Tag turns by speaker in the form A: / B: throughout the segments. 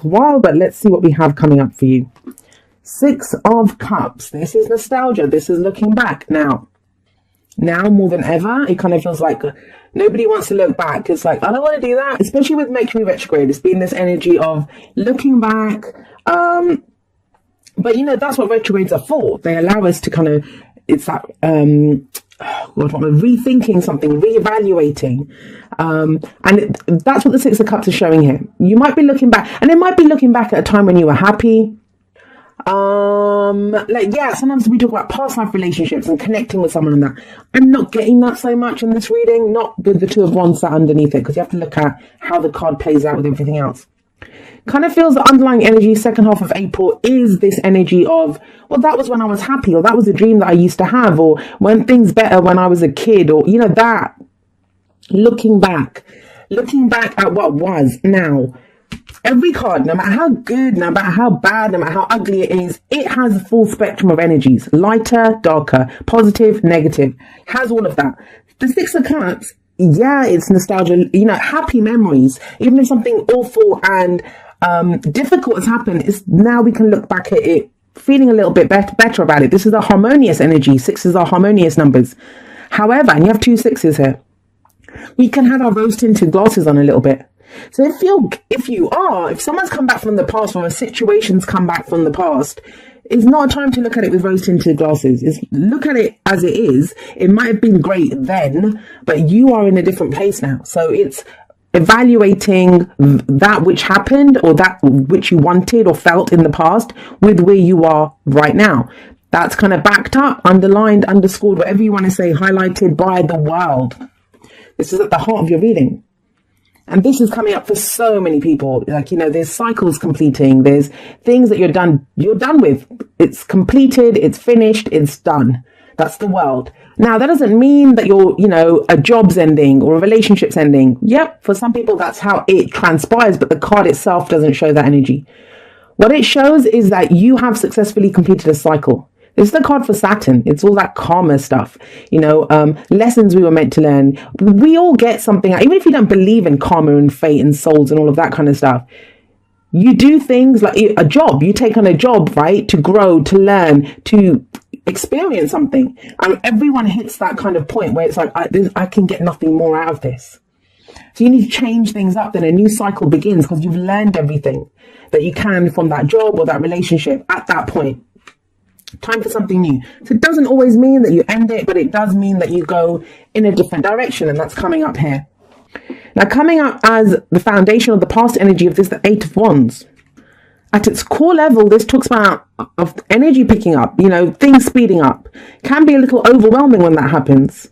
A: for a while, but let's see what we have coming up for you. Six of Cups. This is nostalgia. This is looking back. Now more than ever, it kind of feels like nobody wants to look back. It's like, I don't want to do that, especially with Mercury retrograde. It's been this energy of looking back. But that's what retrogrades are for. They allow us to kind of, it's that, rethinking something, reevaluating. That's what the Six of Cups is showing here. You might be looking back, and it might be looking back at a time when you were happy. Sometimes we talk about past life relationships and connecting with someone and that. I'm not getting that so much in this reading, not with the Two of Wands sat underneath it, because you have to look at how the card plays out with everything else. Kind of feels the underlying energy second half of April is this energy of, well, that was when I was happy, or that was a dream that I used to have, or when things better when I was a kid, or that. Looking back at what was. Now, every card, no matter how good, no matter how bad, no matter how ugly it is, it has a full spectrum of energies. Lighter, darker, positive, negative. Has all of that. The Six of Cups, yeah, it's nostalgia, happy memories. Even if something awful and difficult has happened, now we can look back at it feeling a little bit better about it. This is a harmonious energy. Sixes are harmonious numbers. However, and you have two sixes here, we can have our rose tinted glasses on a little bit. So if someone's come back from the past, or a situation's come back from the past, it's not a time to look at it with rose tinted glasses. Look at it as it is. It might have been great then, but you are in a different place now. So it's evaluating that which happened, or that which you wanted or felt in the past, with where you are right now. That's kind of backed up, underlined, underscored, whatever you want to say, highlighted by the world. This is at the heart of your reading. And this is coming up for so many people. There's cycles completing. There's things that you're done with. It's completed. It's finished. It's done. That's the world. Now, that doesn't mean that a job's ending or a relationship's ending. Yep. For some people, that's how it transpires, but the card itself doesn't show that energy. What it shows is that you have successfully completed a cycle. This is the card for Saturn. It's all that karma stuff, lessons we were meant to learn. We all get something, even if you don't believe in karma and fate and souls and all of that kind of stuff. You do things like a job. You take on a job, right? To grow, to learn, to experience something. And everyone hits that kind of point where it's like, I can get nothing more out of this. So you need to change things up. Then a new cycle begins because you've learned everything that you can from that job or that relationship at that point. Time for something new. So it doesn't always mean that you end it, but it does mean that you go in a different direction, and that's coming up here. Now, coming up as the foundation of the past energy of this, the Eight of Wands. At its core level, this talks about of energy picking up, things speeding up. Can be a little overwhelming when that happens.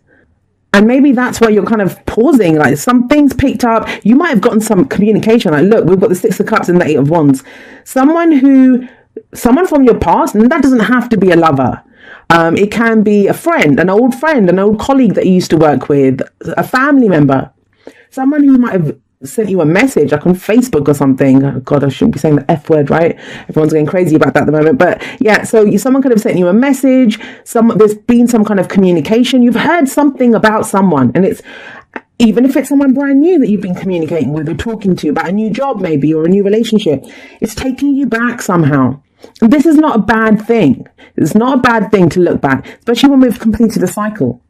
A: And maybe that's where you're kind of pausing, like some things picked up. You might have gotten some communication. Like, look, we've got the Six of Cups and the Eight of Wands. Someone from your past, and that doesn't have to be a lover. It can be a friend, an old colleague that you used to work with, a family member, someone who might have sent you a message, like on Facebook or something. Oh God, I shouldn't be saying the F word, right? Everyone's going crazy about that at the moment. But yeah, so someone could have sent you a message. There's been some kind of communication. You've heard something about someone, and it's, even if it's someone brand new that you've been communicating with or talking to about a new job maybe, or a new relationship, it's taking you back somehow. And this is not a bad thing. It's not a bad thing to look back, especially when we've completed a cycle.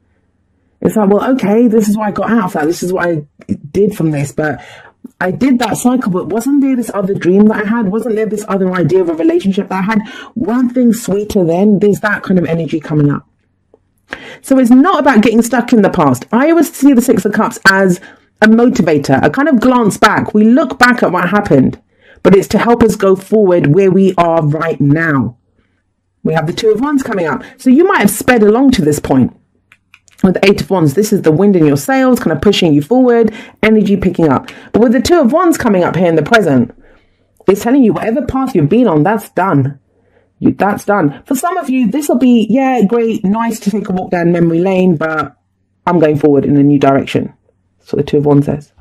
A: It's like, well, okay, this is what I got out of that. This is what I did from this. But I did that cycle, but wasn't there this other dream that I had? Wasn't there this other idea of a relationship that I had? Weren't things sweeter then? There's that kind of energy coming up. So it's not about getting stuck in the past. I always see the Six of Cups as a motivator, a kind of glance back. We look back at what happened, but it's to help us go forward where we are right now. We have the Two of Wands coming up. So you might have sped along to this point. With the Eight of Wands, this is the wind in your sails, kind of pushing you forward, energy picking up. But with the Two of Wands coming up here in the present, it's telling you whatever path you've been on, that's done. That's done. For some of you, this will be, yeah, great, nice to take a walk down memory lane, but I'm going forward in a new direction. That's what the Two of Wands says.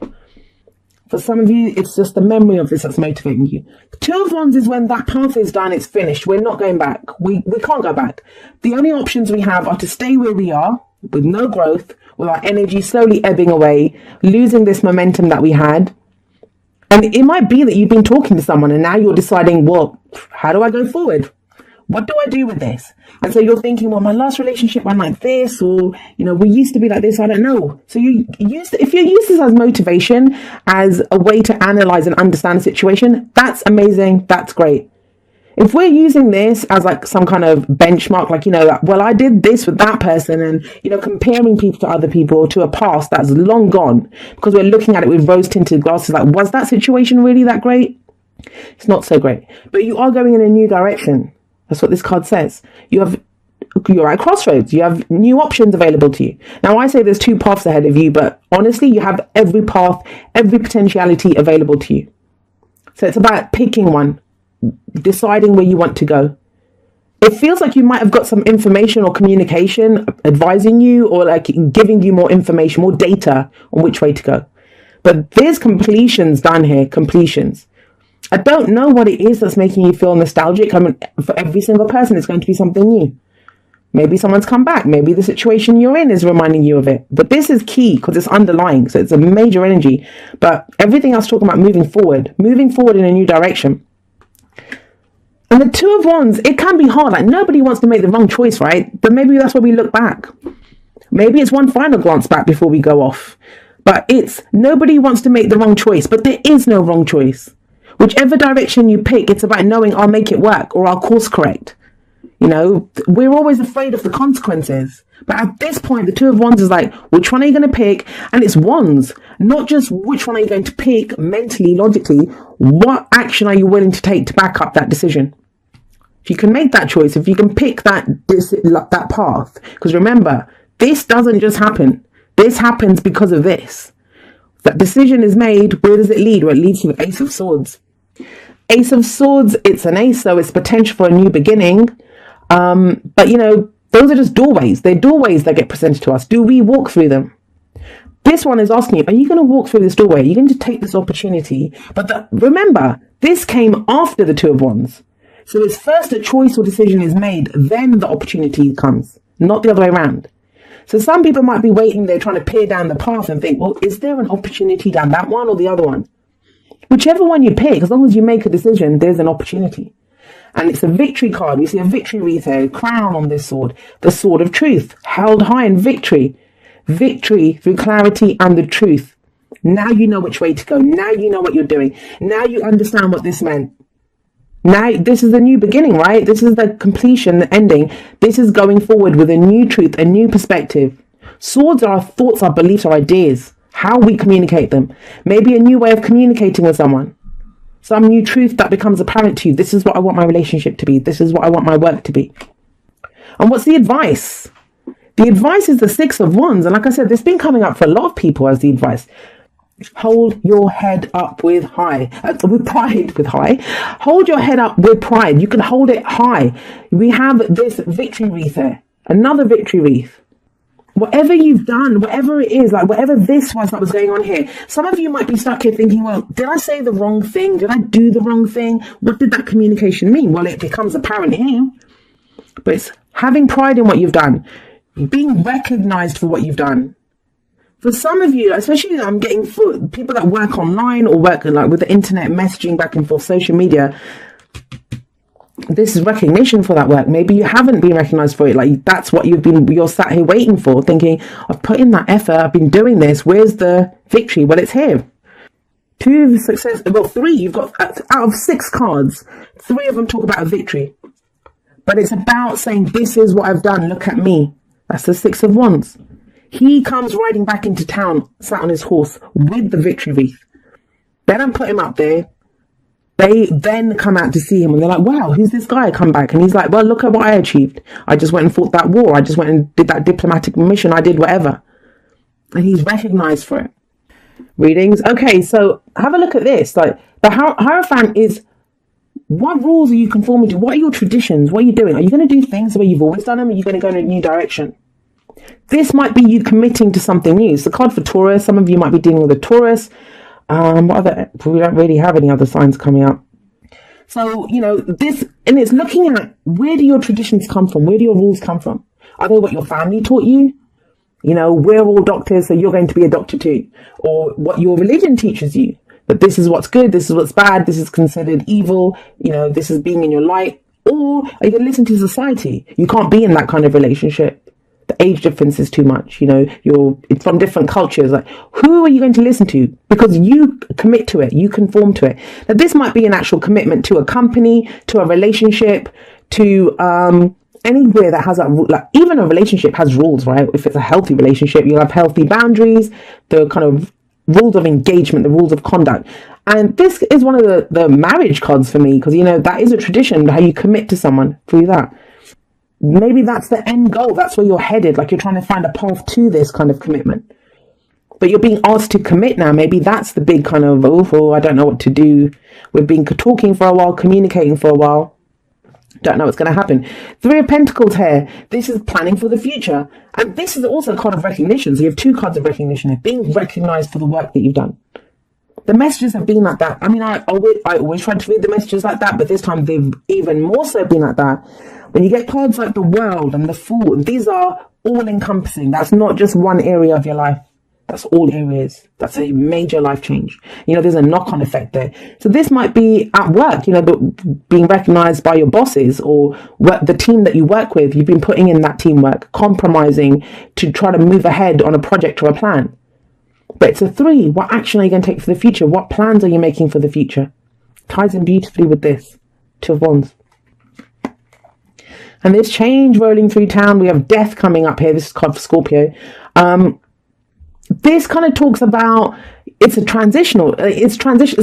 A: For some of you, it's just the memory of this that's motivating you. The Two of Wands is when that path is done, it's finished. We're not going back. We can't go back. The only options we have are to stay where we are with no growth, with our energy slowly ebbing away, losing this momentum that we had, And it might be that you've been talking to someone and now you're deciding, well, how do I go forward? What do I do with this? And so you're thinking, well, my last relationship went like this, or, we used to be like this. I don't know. So if you use this as motivation, as a way to analyze and understand a situation, that's amazing. That's great. If we're using this as like some kind of benchmark, like, well, I did this with that person, and, comparing people to other people or to a past that's long gone, because we're looking at it with rose tinted glasses, like, was that situation really that great? It's not so great, but you are going in a new direction. That's what this card says. You're at crossroads. You have new options available to you. Now, I say there's two paths ahead of you, but honestly, you have every path, every potentiality available to you. So it's about picking one, deciding where you want to go. It feels like you might have got some information or communication advising you, or like giving you more information, more data on which way to go. But there's completions done here, completions. I don't know what it is that's making you feel nostalgic. I mean, for every single person, it's going to be something new. Maybe someone's come back. Maybe the situation you're in is reminding you of it. But this is key because it's underlying. So it's a major energy. But everything else talking about moving forward in a new direction. And the Two of Wands, it can be hard. Like, nobody wants to make the wrong choice, right? But maybe that's where we look back. Maybe it's one final glance back before we go off. But nobody wants to make the wrong choice. But there is no wrong choice. Whichever direction you pick, it's about knowing I'll make it work or I'll course correct. We're always afraid of the consequences. But at this point, the Two of Wands is like, which one are you going to pick? And it's wands, not just which one are you going to pick mentally, logically. What action are you willing to take to back up that decision? If you can make that choice, if you can pick that path, because remember, this doesn't just happen. This happens because of this. That decision is made. Where does it lead? Well, it leads to the Ace of Swords. Ace of Swords, it's an ace, so it's potential for a new beginning. But those are just doorways. They're doorways that get presented to us. Do we walk through them? This one is asking you, are you going to walk through this doorway? Are you going to take this opportunity? But remember, this came after the Two of Wands. So it's first a choice or decision is made, then the opportunity comes, not the other way around. So some people might be waiting there trying to peer down the path and think, well, is there an opportunity down that one or the other one? Whichever one you pick, as long as you make a decision, there's an opportunity. And it's a victory card. We see a victory wreath here, a crown on this sword, the sword of truth, held high in victory. Victory through clarity and the truth. Now you know which way to go. Now you know what you're doing. Now you understand what this meant. Now this is the new beginning, right? This is the completion, the ending. This is going forward with a new truth, a new perspective. Swords are our thoughts, our beliefs, our ideas, how we communicate them. Maybe a new way of communicating with someone. Some new truth that becomes apparent to you. This is what I want my relationship to be. This is what I want my work to be. And what's the advice? The advice is the Six of Wands. And like I said, this has been coming up for a lot of people as the advice. Hold your head up with pride. Hold your head up with pride. You can hold it high. We have this victory wreath here. Another victory wreath. Whatever you've done, whatever it is, like whatever this was that was going on here, some of you might be stuck here thinking, well, did I say the wrong thing? Did I do the wrong thing? What did that communication mean? Well, it becomes apparent here. But it's having pride in what you've done, being recognized for what you've done. For some of you, especially I'm getting for people that work online or work like with the internet, messaging back and forth, social media, this is recognition for that work. Maybe you haven't been recognized for it. Like that's what you're sat here waiting for, thinking, I've put in that effort, I've been doing this. Where's the victory? Well, it's here. 2 success, well, 3, you've got out of 6 cards, 3 of them talk about a victory. But it's about saying, this is what I've done. Look at me. That's the 6 of Wands. He comes riding back into town, sat on his horse with the victory wreath. They don't put him up there. They then come out to see him and they're like, wow, who's this guy come back? And he's like, well, look at what I achieved. I just went and fought that war. I just went and did that diplomatic mission. I did whatever. And he's recognized for it. Readings. Okay, so have a look at this. Like the Hierophant is, what rules are you conforming to? What are your traditions? What are you doing? Are you going to do things the way you've always done them? Or are you going to go in a new direction? This might be you committing to something new. It's the card for Taurus. Some of you might be dealing with a Taurus. We don't really have any other signs coming up. So, this, and it's looking at where do your traditions come from? Where do your rules come from? Are they what your family taught you? We're all doctors, so you're going to be a doctor too. Or what your religion teaches you. that this is what's good, this is what's bad, this is considered evil, this is being in your light? Or are you going to listen to society? You can't be in that kind of relationship. The age difference is too much. It's from different cultures. Like, who are you going to listen to? Because you commit to it, you conform to it. Now, this might be an actual commitment to a company, to a relationship, to anywhere that has even a relationship has rules, right? If it's a healthy relationship, you'll have healthy boundaries, the kind of rules of engagement, the rules of conduct. And this is one of the marriage cards for me, because that is a tradition, how you commit to someone through that. Maybe that's the end goal. That's where you're headed. Like, you're trying to find a path to this kind of commitment. But you're being asked to commit now. Maybe that's the big kind of, I don't know what to do. We've been talking for a while, communicating for a while. Don't know what's going to happen. 3 of Pentacles here. This is planning for the future. And this is also a card of recognition. So you have 2 cards of recognition here. Being recognized for the work that you've done. The messages have been like that. I mean, I always try to read the messages like that, but this time they've even more so been like that. When you get cards like the World and the Fool, these are all encompassing. That's not just one area of your life. That's all areas. That's a major life change. There's a knock-on effect there. So this might be at work, being recognized by your bosses or the team that you work with. You've been putting in that teamwork, compromising to try to move ahead on a project or a plan. But it's a 3. What action are you going to take for the future? What plans are you making for the future? Ties in beautifully with this. 2 of Wands. And there's change rolling through town. We have death coming up here. This is card for Scorpio. This kind of talks about it's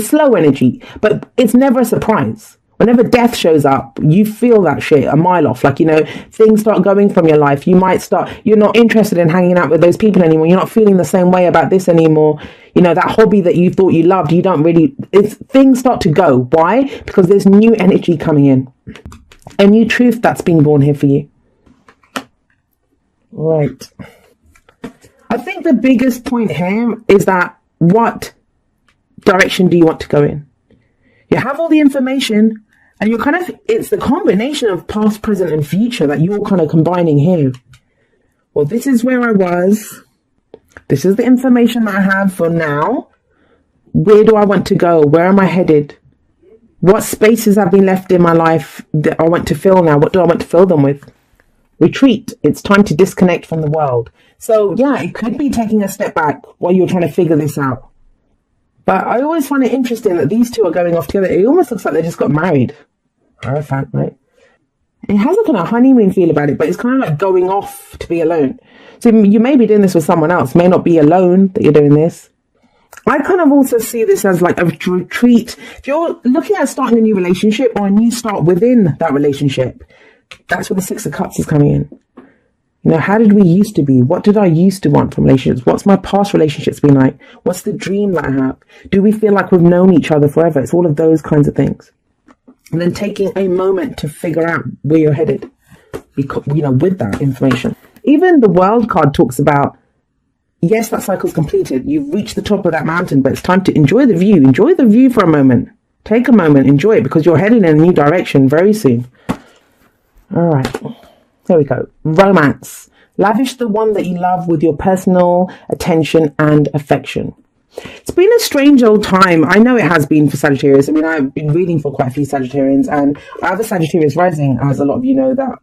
A: slow energy, but it's never a surprise. Whenever death shows up, you feel that shit a mile off. Things start going from your life. You're not interested in hanging out with those people anymore. You're not feeling the same way about this anymore. That hobby that you thought you loved, things start to go. Why? Because there's new energy coming in. A new truth that's being born here for you. Right. I think the biggest point here is that what direction do you want to go in? You have all the information and it's the combination of past, present and future that you're kind of combining here. Well, this is where I was. This is the information that I have for now. Where do I want to go? Where am I headed? What spaces have been left in my life that I want to fill now? What do I want to fill them with? Retreat. It's time to disconnect from the world. So yeah, it could be taking a step back while you're trying to figure this out. But I always find it interesting that these 2 are going off together. It almost looks like they just got married. Hierophant, right? It has a kind of honeymoon feel about it, but it's kind of like going off to be alone. So you may be doing this with someone else. It may not be alone that you're doing this. I kind of also see this as like a retreat. If you're looking at starting a new relationship or a new start within that relationship, that's where the 6 of Cups is coming in. How did we used to be? What did I used to want from relationships? What's my past relationships been like? What's the dream that I have? Do we feel like we've known each other forever? It's all of those kinds of things. And then taking a moment to figure out where you're headed, because, with that information. Even the World card talks about, yes, that cycle's completed. You've reached the top of that mountain, but it's time to enjoy the view. Enjoy the view for a moment. Take a moment, enjoy it, because you're heading in a new direction very soon. All right. There we go. Romance. Lavish the one that you love with your personal attention and affection. It's been a strange old time. I know it has been for Sagittarius. I mean, I've been reading for quite a few Sagittarians, and I have a Sagittarius rising, as a lot of you know that.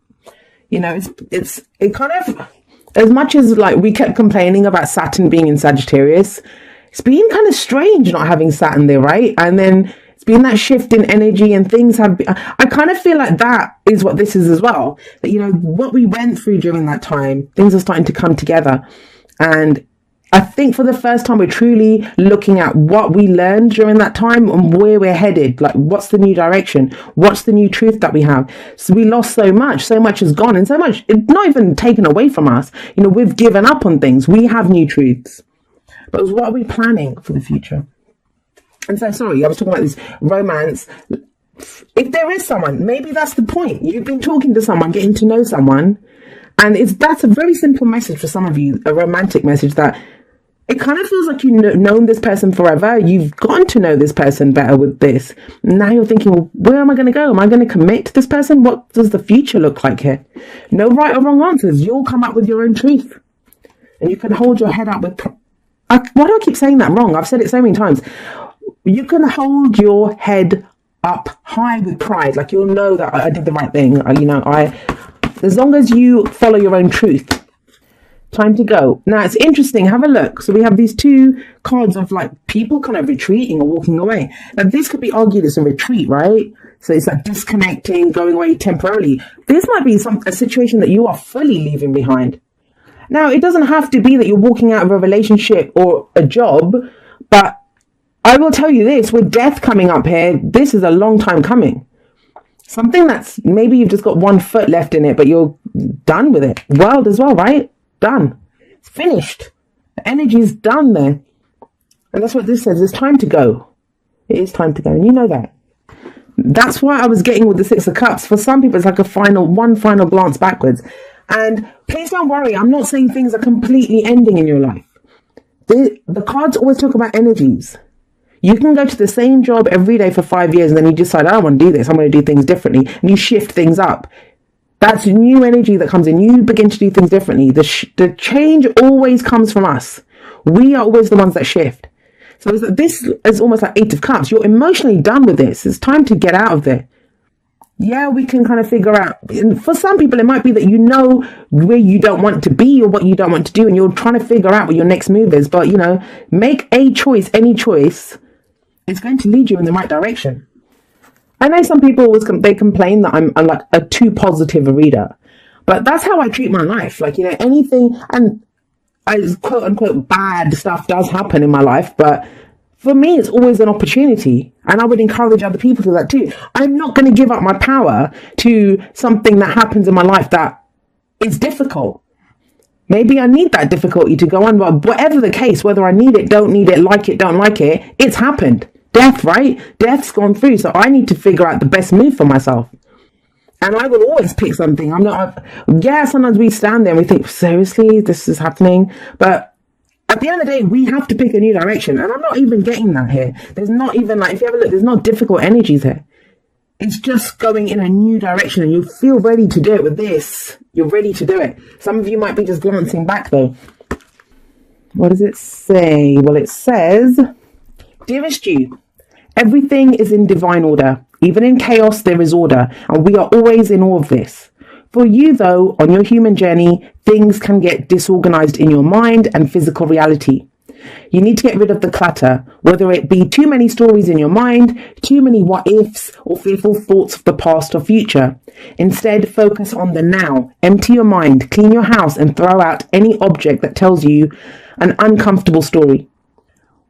A: It kind of, as much as like we kept complaining about Saturn being in Sagittarius, it's been kind of strange not having Saturn there, right? And then it's been that shift in energy, and things have been, I kind of feel like that is what this is as well. That, what we went through during that time, things are starting to come together. And I think for the first time, we're truly looking at what we learned during that time and where we're headed. Like, what's the new direction? What's the new truth that we have? So we lost so much has gone, and so much, it's not even taken away from us. We've given up on things. We have new truths. But what are we planning for the future? And so, sorry, I was talking about this romance. If there is someone, maybe that's the point. You've been talking to someone, getting to know someone, and that's a very simple message for some of you, a romantic message, that it kind of feels like you've known this person forever. You've gotten to know this person better with this. Now you're thinking, well, where am I going to go? Am I going to commit to this person? What does the future look like here? No right or wrong answers. You'll come up with your own truth. And you can hold your head up with... why do I keep saying that wrong? I've said it so many times. You can hold your head up high with pride. Like, you'll know that I did the right thing. As long as you follow your own truth. Time to go. Now, it's interesting. Have a look. So we have these two cards of like people kind of retreating or walking away. Now, this could be argued as a retreat, right? So it's like disconnecting, going away temporarily. This might be a situation that you are fully leaving behind. Now, it doesn't have to be that you're walking out of a relationship or a job, but I will tell you this, with death coming up here, this is a long time coming. Something that's maybe you've just got one foot left in it, but you're done with it. World as well, right? Done. It's finished. The energy is done there. And that's what this says. It's time to go. It is time to go. And you know that. That's why I was getting with the Six of Cups. For some people, it's like one final glance backwards. And please don't worry. I'm not saying things are completely ending in your life. The cards always talk about energies. You can go to the same job every day for 5 years and then you decide, I don't want to do this. I'm going to do things differently. And you shift things up. That's new energy that comes in. You begin to do things differently. The change always comes from us. We are always the ones that shift. So this is almost like Eight of Cups. You're emotionally done with this. It's time to get out of there. Yeah, we can kind of figure out. For some people, it might be that you know where you don't want to be or what you don't want to do, and you're trying to figure out what your next move is. But, make a choice, any choice. It's going to lead you in the right direction. I know some people they complain that I'm like a too positive a reader, but that's how I treat my life. Like, anything, and quote unquote bad stuff does happen in my life, but for me, it's always an opportunity, and I would encourage other people to do that too. I'm not going to give up my power to something that happens in my life that is difficult. Maybe I need that difficulty to go on, but whatever the case, whether I need it, don't like it, don't like it, it's happened. Death, right? Death's gone through, so I need to figure out the best move for myself. And I will always pick something. Sometimes we stand there and we think, seriously, this is happening? But at the end of the day, we have to pick a new direction. And I'm not even getting that here. There's not even if you have a look, there's not difficult energies here. It's just going in a new direction, and you feel ready to do it with this. You're ready to do it. Some of you might be just glancing back though. What does it say? Well, it says, dearest you, everything is in divine order. Even in chaos, there is order, and we are always in awe of this. For you, though, on your human journey, things can get disorganized in your mind and physical reality. You need to get rid of the clutter, whether it be too many stories in your mind, too many what-ifs, or fearful thoughts of the past or future. Instead, focus on the now. Empty your mind, clean your house, and throw out any object that tells you an uncomfortable story.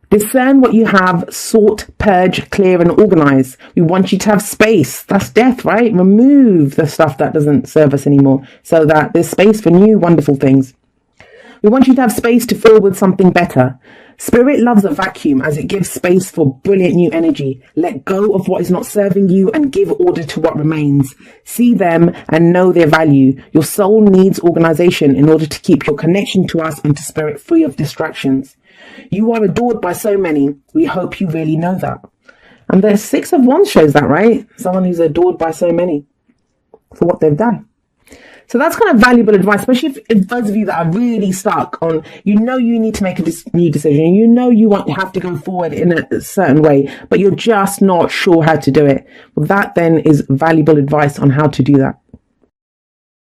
A: Discern what you have, sort, purge, clear, and organize. We want you to have space. That's death, right? Remove the stuff that doesn't serve us anymore so that there's space for new, wonderful things. We want you to have space to fill with something better. Spirit loves a vacuum as it gives space for brilliant new energy. Let go of what is not serving you and give order to what remains. See them and know their value. Your soul needs organization in order to keep your connection to us and to spirit free of distractions. You are adored by so many. We hope you really know that. And the Six of Wands shows that, right? Someone who's adored by so many for what they've done. So that's kind of valuable advice, especially if those of you that are really stuck on, you need to make a new decision. You have to go forward in a certain way, but you're just not sure how to do it. Well, that then is valuable advice on how to do that.